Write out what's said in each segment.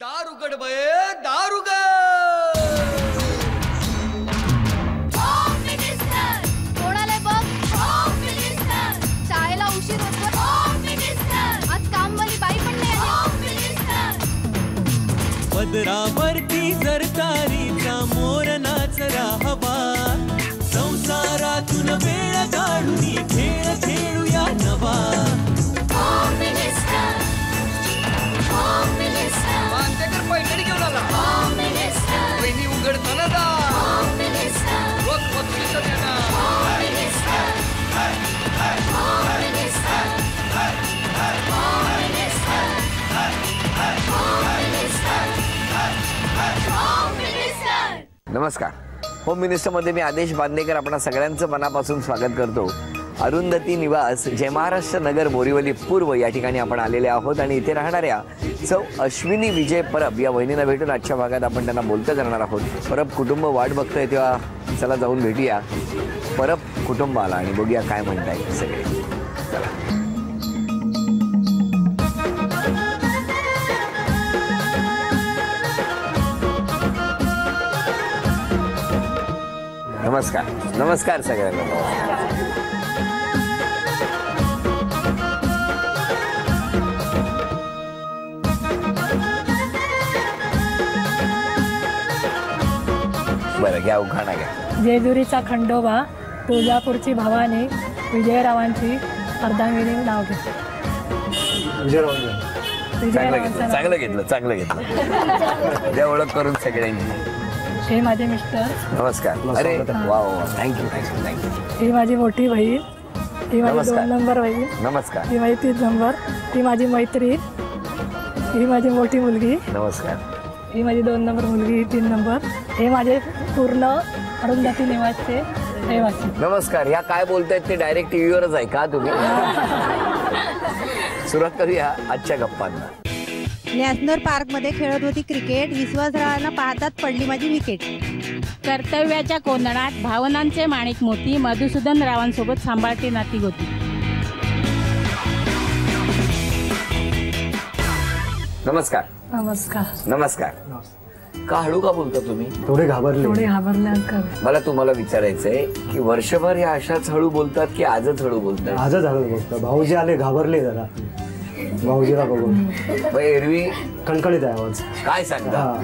दारुगड बये दारुगड कोणाला बघ शाळेला उशीर होतो आज कामवाली बाई पण नाही पदरावरती सरकारीचा मोर नाचरा हवा संसारातून वेळ काढून खेळ खेळूया नवा मानतेकर पैठणी घेऊन आला वहिनी उघडताना दा रोज पोलीस नमस्कार. होम मिनिस्टरमध्ये मी आदेश बांदेकर आपणा सगळ्यांचं मनापासून स्वागत करतो. अरुंधती निवास जय महाराष्ट्र नगर बोरिवली पूर्व या ठिकाणी आपण आलेले आहोत आणि इथे राहणाऱ्या सौ अश्विनी विजय परब या वहिनींना भेटून आजच्या भागात आपण त्यांना बोलतं करणार आहोत. परब कुटुंब वाट बघतंय तेव्हा चला जाऊन भेटूया परब कुटुंबाला आणि बघूया काय म्हणताय सगळे. चला. नमस्कार. नमस्कार सगळ्यांना. बरं घ्या उखाणा घ्या. जेजुरीचा खंडोबा तुळजापूरची भवानी विजयरावांची अर्धांगिनी नाव घेते. चांगलं घेतलं द्या ओळख करून सगळ्यांची. हे माझे मिस्टर. नमस्कार. अरे वा वा थँक्यू. ही माझी मोठी बहीण. ही माझी नमस्कार. 2 नंबर बहीण. नमस्कार. ही माझी 3 नंबर. ही माझी मैत्रीण. ही माझी मोठी मुलगी. नमस्कार. ही माझी 2 नंबर मुलगी. ही 3 नंबर. हे माझे पूर्ण अरुंधती निवासचे रहिवासी. नमस्कार. ह्या काय बोलतायत ते डायरेक्ट टीव्हीवरच आहे का तुम्ही? सुरुवात करूया आजच्या गप्पांना. नॅशनल पार्कमध्ये खेळत होती क्रिकेट. विश्वासरावांना पाहतात पडली माझी विकेट. कर्तव्याच्या कोंदणात भावनांचे माणिक मोती मधुसूदन रावांसोबत सांभाळते नाती गोती. नमस्कार. नमस्कार. नमस्कार. का हळू का बोलता तुम्ही? थोडे घाबरले. मला तुम्हाला विचारायचंय की वर्षभर या अशाच हळू बोलतात की आजच हळू बोलतात? आजच हळू बोलतात. भाऊजी आले घाबरले जरा भाऊजीला बघून. एरवी कणकणीत आहे आवाज. काय सांगता?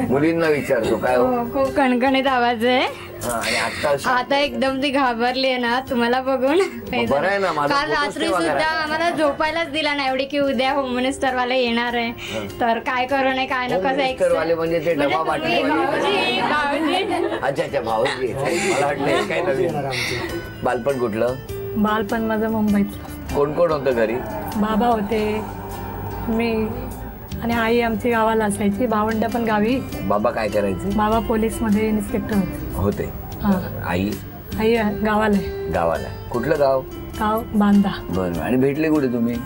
मुलींना विचारतो काय हो? खूप कणकणीत आवाज आहे. आणि आता एकदम ती घाबरली आहे ना तुम्हाला बघून. बरं आहे ना. काल रात्री सुद्धा आम्हाला झोपायलाच दिला नाही एवढी की उद्या होम मिनिस्टर वाले येणार आहे तर काय करू नये काय नको. मिनिस्टर वाले म्हणजे ते डबा बाटली. अच्छा भाऊजी. मला वाटलं काय नवीन. बालपण कुठलं? बालपण माझं मुंबईत. कोण कोण होतं घरी? बाबा होते, मी आणि आई आमची गावाला असायची. भावंड पण गावी. बाबा काय करायचे? बाबा पोलीस मध्ये इन्स्पेक्टर होते. आई आई गावाला आहे. गावाला. कुठलं गाव? गाव बांधा. बरं. आणि भेटले कुठे तुम्ही?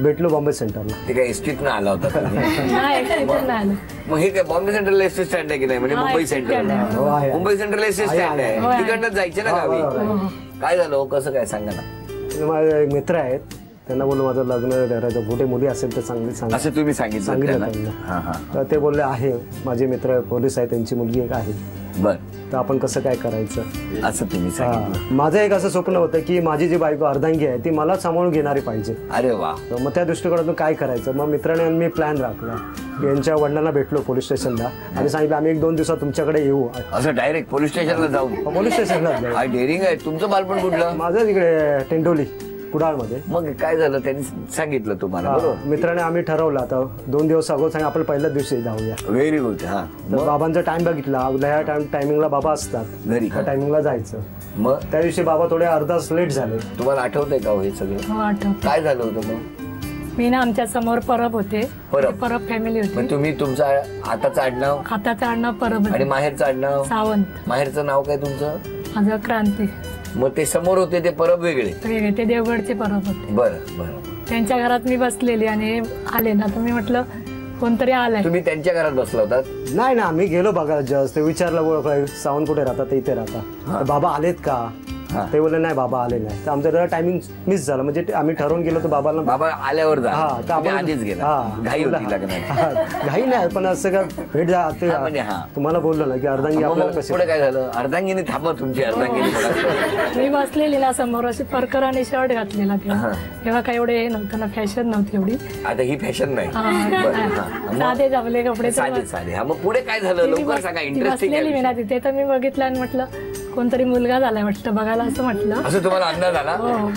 भेटलो बॉम्बे सेंटरला. ते काय एसटीतनं आला होता? नाही. मग हे काय बॉम्बे सेंट्रल एसटी स्टँड आहे की नाही? म्हणजे Mumbai central. Mumbai central ST stand आहे. तिकडनं जायचे ना गावी. काय झालं कसं काय सांगा ना. माझे एक मित्र आहेत त्यांना बोललो माझं लग्न करायचं. मोठे मुली असेल तर चांगली असं तुम्ही सांगितलं त्यांना. तर ते बोलले आहे माझे मित्र पोलीस आहे त्यांची मुलगी एक आहे. बर. तर आपण कसं काय करायचं असं तुम्ही सांगितलं. माझं एक असं स्वप्न होतं की माझी जी बायको अर्धांगी आहे ती मला सांभाळून घेणारी पाहिजे. अरे वा. मग त्या दृष्टिकोनातून काय करायचं. मग मित्राने आणि मी प्लॅन राखला. यांच्या वडिलांना भेटलो पोलीस स्टेशनला आणि सांगितलं आम्ही 1-2 दिवसात तुमच्याकडे येऊ. असं डायरेक्ट पोलीस स्टेशनला जाऊन? पोलीस स्टेशनला. काय डेअरिंग आहे. तुमचं बालपण कुठलं? माझं तिकडे टेंडोली कुडाळमध्ये. मग काय झालं त्यांनी सांगितलं तुम्हाला? मित्राने आम्ही ठरवलं आता 2 दिवस अगोदर सांगा आपण पहिल्याच दिवशी जाऊया. Very good. हा. बाबांचा टाइम बघितला. ह्या टायमिंगला बाबा असतात घरी. त्या टायमिंगला जायचं. मग त्या दिवशी बाबा थोडे अर्धा लेट झाले. तुम्हाला आठवतंय का हे सगळं? आठवत. काय झालं होतं मग? मी ना आमच्या समोर परब होते. परब फॅमिली होती. तुम्ही तुमचा आताचं आडनाव? आताचं आडनाव परब. आणि माहेरचं आडनाव? सावंत. माहेरचं नाव काय तुमचं? माझं क्रांती. मग ते समोर होते ते परब वेगळे? ते देवगडचे परब होते. बरं बरं. त्यांच्या घरात मी बसलेली आणि आले ना तुम्ही म्हटलं कोणतरी आलाय. तुम्ही त्यांच्या घरात बसला होतात? नाही ना आम्ही गेलो बघा जस्ट. ते विचारलं सावंत कुठे राहतात? ते इथे राहतात. बाबा आलेत का? ते बोलले नाही बाबा आले नाही, तर आमचं टायमिंग मिस झालं. म्हणजे आम्ही ठरवून गेलो तर बाबाला बाबा आल्यावर जा. हा, तर आपण आधीच गेला. घाई होती लग्नाची. घाई नाही, पण असं का भेट जा म्हणजे हा. तुम्हाला बोललो ना की अर्धांगी आपल्याला कशी. पुढे काय झालं? अर्धांगिनी थांबा तुमची अर्धांगिनी. मी बसलेली ना समोर अशी परकर आणि शर्ट घातलेला तेव्हा काही एवढे हे नव्हतं ना, फॅशन नव्हती एवढी. आता ही फॅशन नाही. साधे जमले कपडे. साधे साधे. हा, मग पुढे काय झालं लवकर सांगा. इंटरेस्टिंग बसलेली मी ना तिथे, तर मी बघितलं आणि म्हटलं कोणतरी मुलगा झालाय वाटतं बघायला, असं म्हटलं. असं तुम्हाला अंदाज आला? हो.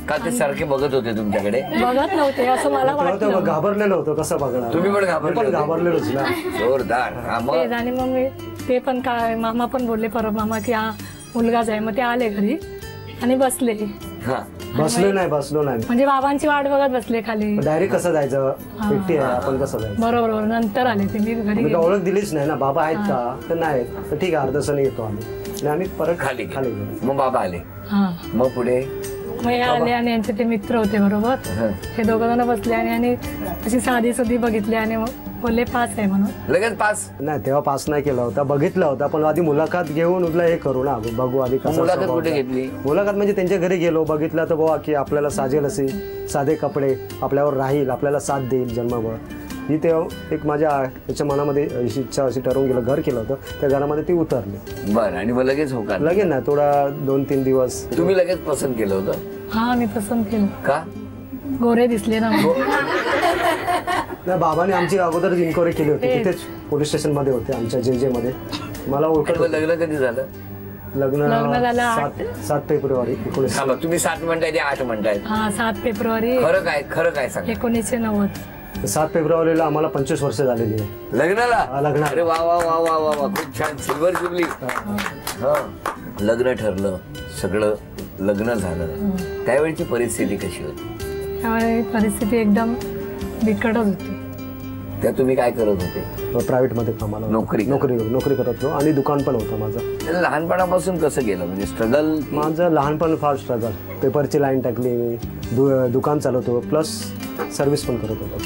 का ते सारखे बघत होते तुमच्याकडे? बघत नव्हते असं मला वाटलं. घाबरलेलं होतं, कसं बघणार. तुम्ही पण घाबरलेलोच ना. जोरदार. तेच. आणि मग मी ते पण काय मामा पण बोलले परत मामा की हा मुलगाच आहे. मग ते आले घरी आणि बसले. बसलो नाही म्हणजे बाबांची वाट बघत बसले खाली. डायरेक्ट कसं जायचं, एकटी आहे आपण, कसं जायचं. बरोबर. नंतर आले ते, मी घरी ओळख दिलीच नाही ना. बाबा आहेत का, तर नाही, तर ठीक आहे अर्धसने येतो आम्ही. आम्ही परत खाली खाली. मग बाबा आले. हा. मग पुढे मग हे आले आणि यांचे ते मित्र होते बरोबर. हे दोघं जण बसले आणि अशी साधी सुधी बघितली आणि बोलले पास आहे म्हणून. लगेच पास? नाही, तेव्हा पास नाही केला होता, बघितला होता. पण आधी मुलाखत घेऊन उठला हे करू ना, बघू आधी कसं. मुलाखत कुठे घेतली? मुलाखत म्हणजे त्यांच्या घरी गेलो, बघितलं तर बाबा की आपल्याला साजेल असे साधे कपडे, आपल्यावर राहील, आपल्याला साथ देईल जन्मभर. ही तेव्हा एक माझ्या त्याच्या मनामध्ये इच्छा अशी ठरवून गेलं, घर केलं होतं, त्या घरामध्ये ती उतरली. बरं. आणि मग लगेच होकार? लगेच ना, थोडा 2-3 दिवस. तुम्ही लगेच पसंत केलं होतं? हा, मी पसंत केलं. का? गोरे दिसले ना. बाबाने आमची अगोदरच इन्क्वायरी केली होती, तिथेच पोलीस स्टेशन मध्ये होते आमच्या जे मध्ये. मला ओळखत. लग्न कधी झालं? लग्न झालं 7 फेब्रुवारी 1990. तुम्ही 7 म्हणताय ते 8 म्हणताय? हा, 7 फेब्रुवारी. खरं काय सांग? 1990. 7 फेब्रुवारीला आम्हाला 25 वर्ष झालेली आहे लग्नाला. लग्नाला. अरे वा वा वा वा वा वा, खूप छान. Silver jubilee. लग्न ठरलं, सगळं लग्न झालं. त्यावेळची परिस्थिती कशी होती? त्यावेळी परिस्थिती एकदम बिकटच होती. त्या तुम्ही काय करत होते? प्रायव्हेट मध्ये कामाला. नोकरी करत होतो आणि दुकान पण होतं माझं. लहानपणापासून कसं गेलं म्हणजे स्ट्रगल? माझं लहानपण फार स्ट्रगल. पेपरची लाईन टाकली, दुकान चालवतो, प्लस सर्व्हिस पण करत होतो.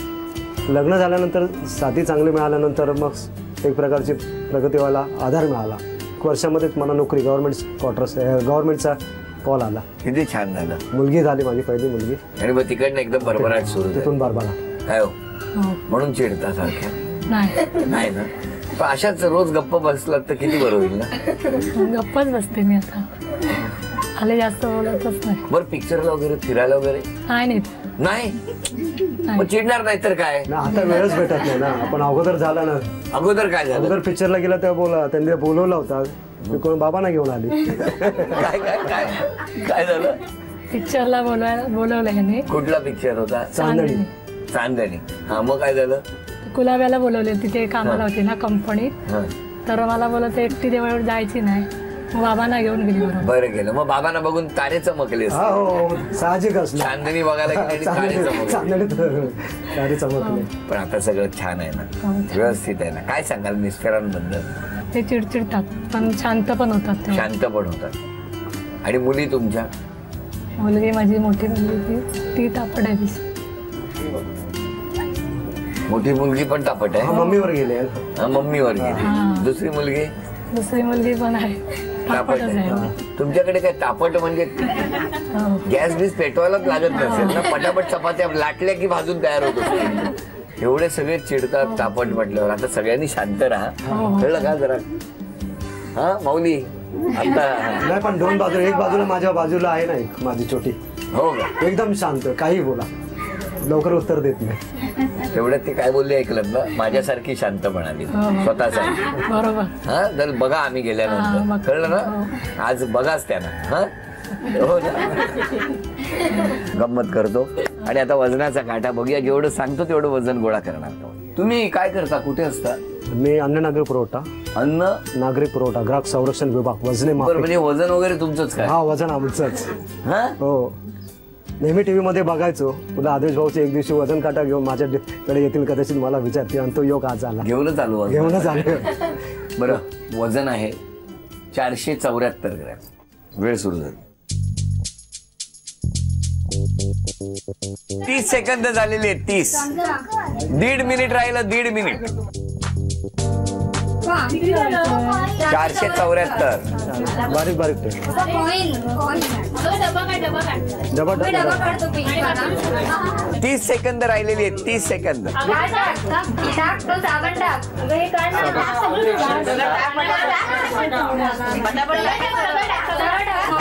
लग्न झाल्यानंतर साथी चांगली मिळाल्यानंतर मग एक प्रकारची प्रगती व्हायला आधार मिळाला. वर्षामध्येच मला नोकरी, गव्हर्नमेंटचा कॉल आला. किती छान झालं. मुलगी झाली, माझी पहिली मुलगी. आणि मग तिकडनं एकदम भरभराट सुरू. तिथून बारबारा. काय हो, म्हणून चिडता सारख्या? नाही ना. पण अशाच रोज गप्प बसलात तर किती बरं होईल ना. गप्पच बसते मी आता, आले जास्त बोलतच नाही. बरं, पिक्चरला वगैरे फिरायला वगैरे नाही? मग चिडणार नाही तर काय. आता वेळच भेटत नाही ना. आपण अगोदर झाला ना. अगोदर काय झालं? अगोदर पिक्चरला गेला तेव्हा त्यांनी बोलवला होता, मी कोण बाबांना घेऊन आली. काय काय काय काय झालं? पिक्चरला बोलवलं ह्याने. कुठला पिक्चर होता? चांदणी. हा, मग काय झालं? कुलाब्याला बोलवले, तिथे कामाला होती ना कंपनीत. तर मला बोलत एकटी देवळावर जायची नाही, मग बाबांना घेऊन गेली. बरं गेलं. मग बाबांना बघून तारे चमकले. साहजिक असलं. चांदणी बघायला तारे चमकले. पण आता सगळं छान आहे ना, व्यवस्थित आहे ना. काय सांगाल मिस्टरांबद्दल? ते चिडचिडतात पण शांत पण होतात. शांत पण होतात. आणि मुली तुमच्या? मुलगी माझी मोठी मुलगी ती तापड आहे. मोठी मुलगी पण तापट आहे. मम्मीवर गेले. मम्मीवर गेली. दुसरी मुलगी पण आहे, तापटच आहे. तुमच्याकडे काय तापट म्हणजे गॅस बीस पेटवायलाच लागत नसेल ना. पटापट चपात्या लाटल्या की भाजून तयार होतो. एवढे सगळे चिडतात तापट म्हटल्यावर. आता सगळ्यांनी शांत राहा, कळलं का जरा? हा माऊली, आता नाही पण दोन बाजू, एक बाजूला माझ्या बाजूला आहे ना एक माझी छोटी. हो का? एकदम शांत, काही बोला, लवकर उत्तर देत नाही. तेवढ्यात ते काय बोलले ऐकलं ना, माझ्यासारखी शांत म्हणाली स्वतःसाठी. बरोबर. हा, तर बघा आम्ही गेल्यानंतर, कळलं ना? आज बघाच त्यांना. हा, हो ना. गंमत करतो. आणि आता वजनाचा काटा बघूया, जेवढं सांगतो तेवढं वजन गोळा करणार. तुम्ही काय करता, कुठे असता? मी अन्न नागरी पुरवठा. अन्न नागरी पुरवठा, ग्राहक संरक्षण विभाग, वजने. म्हणजे वजन वगैरे तुमचंच काय? हा, वजन आमचंच. हा, हो. नेहमी टीव्ही मध्ये बघायचो, तुला आदेश भाऊचे एक दिवशी वजन काटा घेऊन माझ्याकडे येतील कदाचित, मला विचारते, आणि तो योग आज आला. घेऊनच आलो. घेऊनच आलो. बरं, वजन आहे 474 ग्रॅम. वेळ सुरू झाली. 30 सेकंद झालेली आहेत. 30. 1.5 मिनिट राहिलं. 1.5 मिनिट. 474. बारीक बारीक ठेव. डबा टाक. 30 सेकंद राहिलेली आहेत. 30 सेकंद.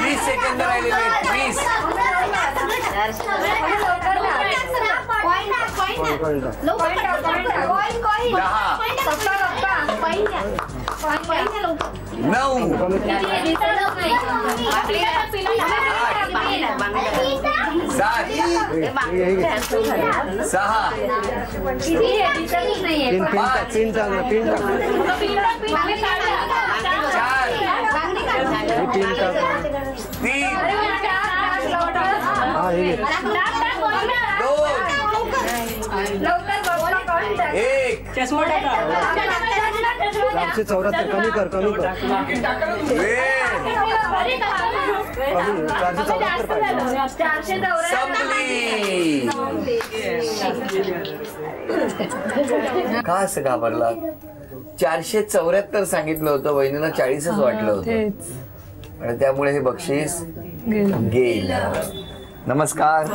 20 सेकंद राहिलेली आहेत. 20. कमी कर. का असं घाबरला? 474 सांगितलं होतं, वहिनीनं 40च वाटलं होतं आणि त्यामुळे हे बक्षीस गेलं. नमस्कार.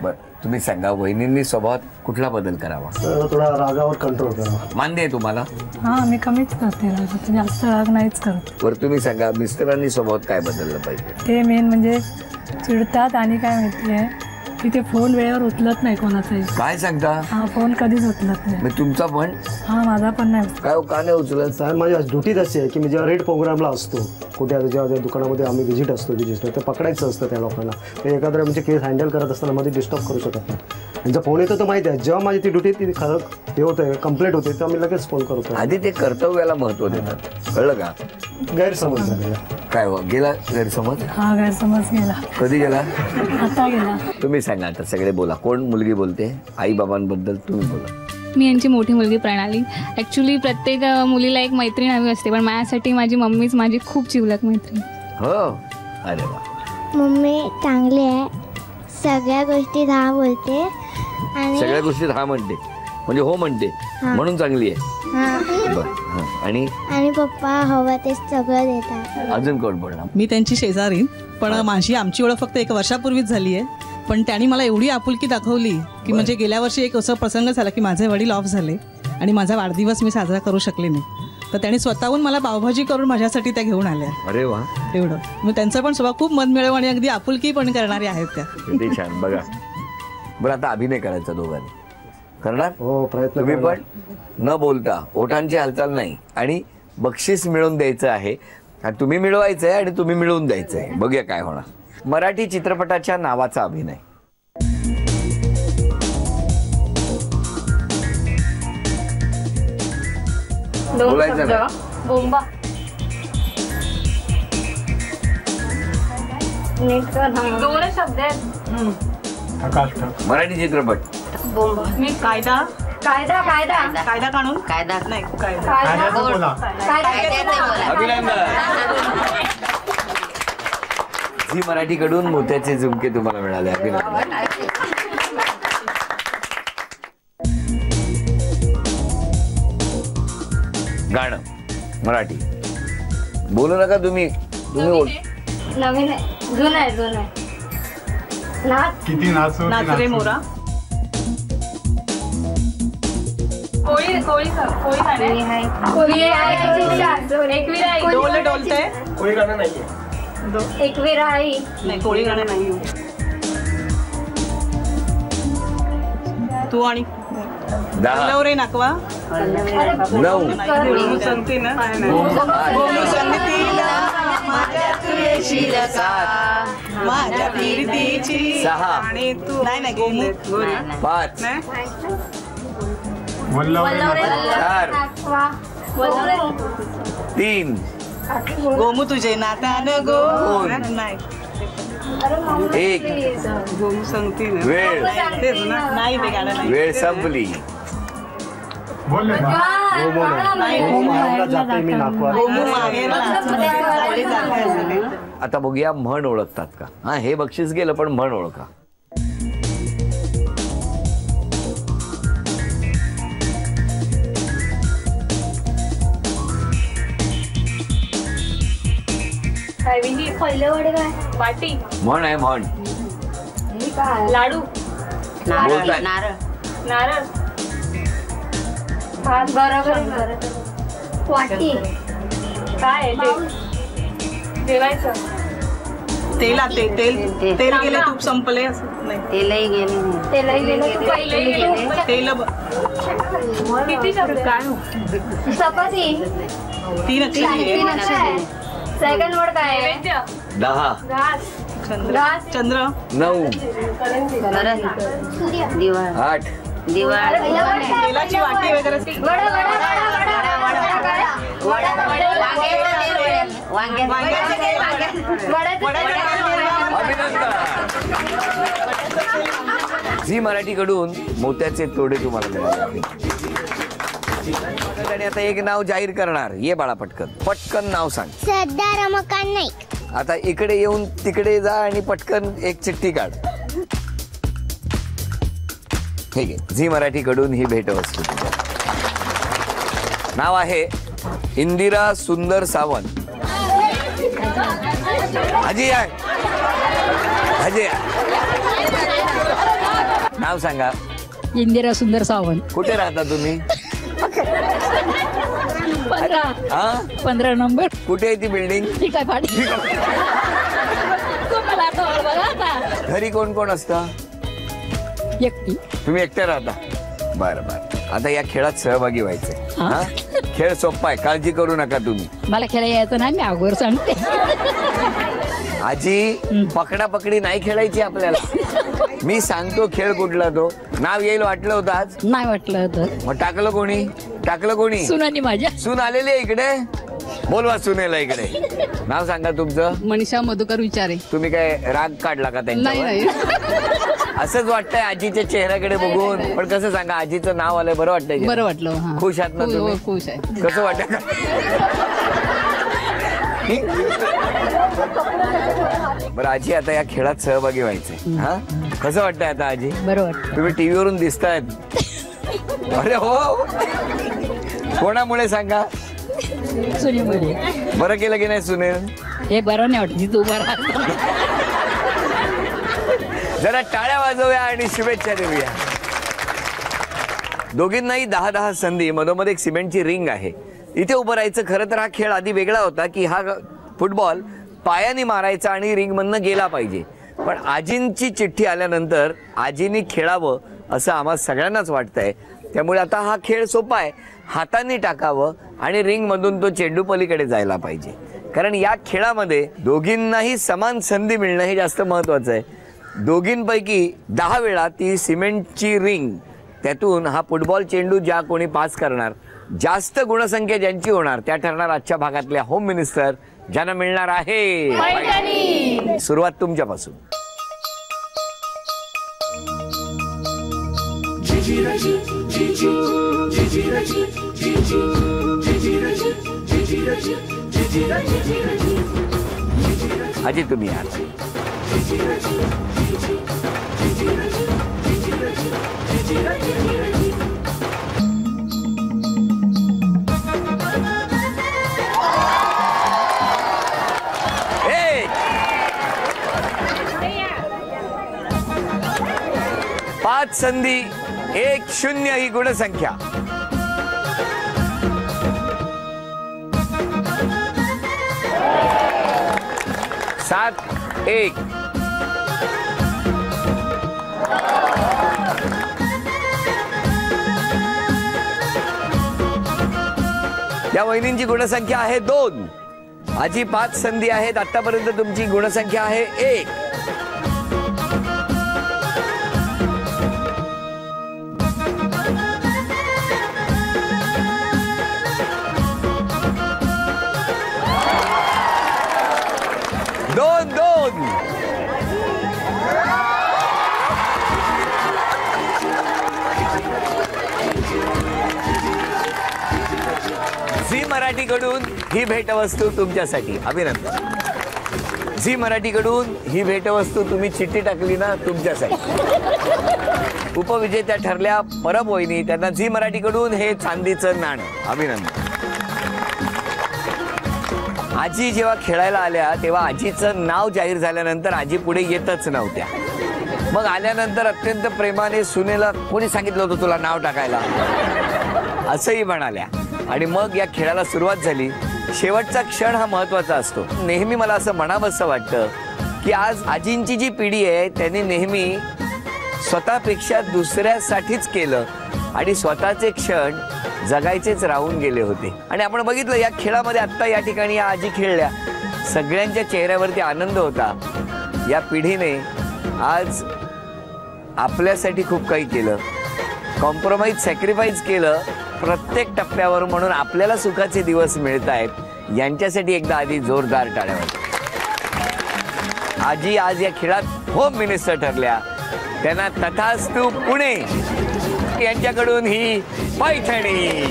बर, तुम्ही सांगा वहिनींनी स्वभावात कुठला बदल करावा? थोडा रागावर कंट्रोल करावा. मान्य आहे तुम्हाला? हा, मी कमीच करते राग, जास्त राग नाहीच करत. बरं, तुम्ही सांगा मिस्टरांनी स्वभावात काय बदललं पाहिजे? ते मेन म्हणजे चिडतात आणि काय माहितीये की ते फोन वेळेवर उचलत नाही कोणाचाही. काय सांगता? हा, फोन कधीच उचलत नाही. मग तुमचा पण? हा, माझा पण नाही. काय का नाही उचलत? साहेब, माझी ड्युटीच अशी आहे की मी जेव्हा रेड प्रोग्रामला असतो, कुठे जेव्हा दुकानामध्ये आम्ही व्हिजिट असतो, तर पकडायचं असतं त्या लोकांना. ते एखाद्या म्हणजे केस हँडल करत असताना मध्ये डिस्टर्ब करू शकत नाही. त्यांचा फोन येतो तर माहिती आहे, जेव्हा माझी ती ड्युटी ती खरं हे होतं, कंप्लीट होते, तर आम्ही लगेच फोन करतो. आधी ते कर्तव्याला महत्व देतात, कळलं का? गैरसमज झालेला. काय गेला गैरसमज? हा, गैरसमज गेला. कधी गेला? आता गेला. तुम्ही सांगा आता, सगळे बोला. कोण मुलगी बोलते? आई बाबांबद्दल तुम्ही बोला. मी यांची मोठी मुलगी प्रणाली. ॲक्च्युली प्रत्येक मुलीला एक मैत्रीण हवी असते, पण माझ्यासाठी माझी मम्मीच माझी खूप जिवलग मैत्रीण. हो, अरे वा. मम्मी चांगली आहे, सगळ्या गोष्टीत हा बोलते आणि सगळ्या गोष्टीत हा म्हणते म्हणजे हो म्हणते, म्हणून चांगली आहे. आणि पप्पा हवं ते सगळं देतात. अजून कोण बोलणार? मी त्यांची शेजारी, पण आमची ओळख फक्त 1 वर्षापूर्वीच झाली आहे. पण त्यांनी मला एवढी आपुलकी दाखवली की म्हणजे गेल्या वर्षी एक असं प्रसंग झाला की माझे वडील ऑफ झाले आणि माझा वाढदिवस मी साजरा करू शकले नाही, तर त्यांनी स्वतःहून मला पावभाजी करून माझ्यासाठी त्या घेऊन आल्या. अरे वा. एवढं मग त्यांचा पण स्वभाव खूप मनमिळावू आणि अगदी आपुलकी पण करणारे आहेत त्या. किती छान. बघा बरं, आता अभिनय करायचा दोघांनी. करणार? हो, प्रयत्न. तुम्ही पण न बोलता, ओठांची हालचाल नाही, आणि बक्षीस मिळवून द्यायचं आहे. तुम्ही मिळवायचं आहे आणि तुम्ही मिळवून द्यायचं आहे. बघूया काय होणार. मराठी चित्रपटाच्या नावाचा अभिनय. बोलायचं ना. बोंबा. दोन शब्द आहेत. मराठी चित्रपट. बोंबा. मी कायदा कायदा कायदा कायदा काढून कायदा नाही अभिनंदन. झी मराठीकडून मोत्याचे झुमके तुम्हाला मिळाले. अभिनंदन. गाणं मराठी बोलू नका तुम्ही. नवीन आहे, जुनं आहे, जुनं आहे. किती नाच नाच रे मोरा. कोळी कोळी कोळी डोल डोलते. कोळी गाणं नाहीये. एकवीरा आई नाही, कोळी गाणं नाही. तू आणि 10 रे नाकवा 9 सांगते ना. माझ्या फिरतीची 6 आणि तू नाही नाही गोमू 5 4 3 गोमू तुझे नातान गो नाही 1 गोमू सांगते ना. वेळ तेच ना. नाही ते गाणं नाही. वेळ संपली. बोलले ना. मी नाकवा. गोमू मागेल आता बघूया म्हण ओळखतात का. हा, हे बक्षीस गेलं, पण म्हण ओळखा. पहिलं वडे काय वाटी म्हण आहे म्हण. लाडू बोलताय. नारळ बरोबर वाटी काय आहे ते जेवायचं. तेल गेले तूप संपले असं नाही. तेलही गेले तू पहिले गेले तेल किती काय चपाती 3 अक्षर सेकंड वर्ड काय आहे? 10 घास चंद्र 9 8 तेलाची वाटी वगैरे झी मराठीकडून मोत्याचे तोडे तुम्हाला मिळाले. आणि आता एक नाव जाहीर करणार. ये बाळा पटकन नाव सांग. सरदार रमाकांत नाईक. आता इकडे येऊन तिकडे जा आणि पटकन एक चिठ्ठी काढ. ठीक आहे. झी मराठीकडून ही भेटवस्तू तुझ्या. नाव आहे इंदिरा सुंदर सावंत. हाजी आहे हाजी नाव सांगा. इंदिरा सुंदर सावंत. कुठे राहता तुम्ही? 15 नंबर. कुठे आहे ती बिल्डिंग? ठीक आहे पाठी. घरी कोण कोण असतं? एकटी. तुम्ही एकटे राहता? बरं बरं. आता या खेळात सहभागी व्हायचंय. हा खेळ सोपा आहे, काळजी करू नका तुम्ही. मला खेळा यायचं नाही, मी अगोदर सांगते. आजी पकडापकडी नाही खेळायची आपल्याला. मी सांगतो खेळ कुठला तो. नाव येईल वाटलं होतं आज? नाही वाटलं होतं. मग टाकलं कोणी? सुनानी माझ्या. सून आलेली आहे इकडे. बोलवा सुनेला इकडे. नाव सांगा तुमचं. मनीषा मधुकर विचारे. तुम्ही काय राग काढला का त्यांच्यावर? असंच वाटतंय आजीच्या चेहऱ्याकडे बघून. पण कसं सांगा, आजीचं नाव आलंय, बरं वाटतंय? बरं वाटलं. खुश आहात ना तुम्ही? खुश आहे. कसं वाटत? बरं आजी, आता या खेळात सहभागी व्हायचंय. हा कसं वाटतंय आता आजी? बरं वाटतं. तुम्ही टीव्हीवरून दिसतायत. अरे हो, कोणामुळे सांगा? सुनीमुळे. बरं केलं की नाही सुनील? हे बरं नाही वाटत तू बरं. जरा टाळ्या वाजवूया आणि शुभेच्छा देऊया. दोघींनाही 10-10 संधी. मधोमध एक सिमेंटची रिंग आहे. इथे उभं राहायचं. खरं तर हा खेळ आधी वेगळा होता की हा फुटबॉल पायाने मारायचा आणि रिंग मधनं गेला पाहिजे. पण आजींची चिठ्ठी आल्यानंतर आजींनी खेळावं असं आम्हा सगळ्यांनाच वाटतंय. त्यामुळे आता हा खेळ सोपा आहे. हातांनी टाकावं आणि रिंग मधून तो चेंडू पलीकडे जायला पाहिजे. कारण या खेळामध्ये दोघींनाही समान संधी मिळणं हे जास्त महत्वाचं आहे. दोघींपैकी 10 वेळा ती सिमेंटची रिंग, त्यातून हा फुटबॉल चेंडू ज्या कोणी पास करणार, जास्त गुणसंख्या ज्यांची होणार त्या ठरणार आजच्या भागातल्या होम मिनिस्टर, ज्यांना मिळणार आहे. सुरुवात तुमच्यापासून. आजी तुम्ही यार. पाच संधी 1-0 ही गुणसंख्या. सात 1. या वहिनींची गुणसंख्या आहे 2. आजी 5 संधी आहेत. आतापर्यंत तुमची गुणसंख्या आहे 1. झी मराठीकडून ही भेटवस्तू तुमच्यासाठी. अभिनंदन. झी मराठीकडून ही भेटवस्तू तुम्ही चिठ्ठी टाकली ना, तुमच्यासाठी. उपविजेत्या ठरल्या परब वहिनी, त्यांना झी मराठीकडून हे चांदीचं नाणं. अभिनंदन. आजी जेव्हा खेळायला आल्या तेव्हा आजीचं नाव जाहीर झाल्यानंतर आजी पुढे येतच नव्हत्या. मग आल्यानंतर अत्यंत प्रेमाने सुनेला कोणी सांगितलं होतं तुला नाव टाकायला असंही म्हणाल्या. आणि मग या खेळाला सुरुवात झाली. शेवटचा क्षण हा महत्वाचा असतो. नेहमी मला असं म्हणावंसं वाटतं की आज आजींची जी पिढी आहे त्यांनी नेहमी स्वतःपेक्षा दुसऱ्यासाठीच केलं आणि स्वतःचे क्षण जगायचेच राहून गेले होते. आणि आपण बघितलं या खेळामध्ये आत्ता या ठिकाणी या आजी खेळल्या, सगळ्यांच्या चेहऱ्यावरती आनंद होता. या पिढीने आज आपल्यासाठी खूप काही केलं, कॉम्प्रोमाइज सॅक्रिफाईस केलं प्रत्येक टप्प्यावर, म्हणून आपल्याला सुखाचे दिवस मिळत आहेत. यांच्यासाठी एकदा आधी जोरदार टाळ्या वाजवा. आजी आज या खेळात होम मिनिस्टर ठरल्या. त्यांना तथास्तु पुणे यांच्याकडून ही पैठणी.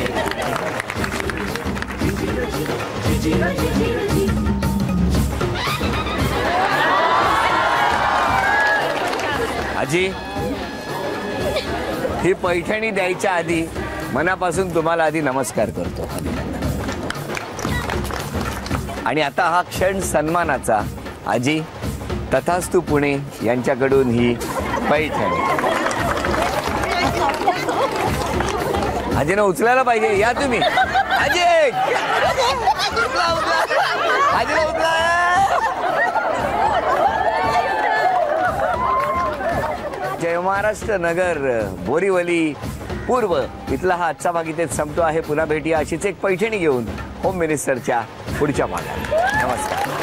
आजी, ही पैठणी द्यायच्या आधी मनापासून तुम्हाला आधी नमस्कार करतो. आणि आता हा क्षण सन्मानाचा. आजी, तथास्तु पुणे यांच्याकडून ही पैठणी. आजीनं उचलायला पाहिजे. या तुम्ही आजी, उचला उचला, आजीला उचला. जय महाराष्ट्र नगर बोरीवली पूर्व इथला हा आजचा भाग इथेच संपतो आहे. पुन्हा भेटूया अशीच एक पैठणी घेऊन होम मिनिस्टरच्या पुढच्या भागात. नमस्कार.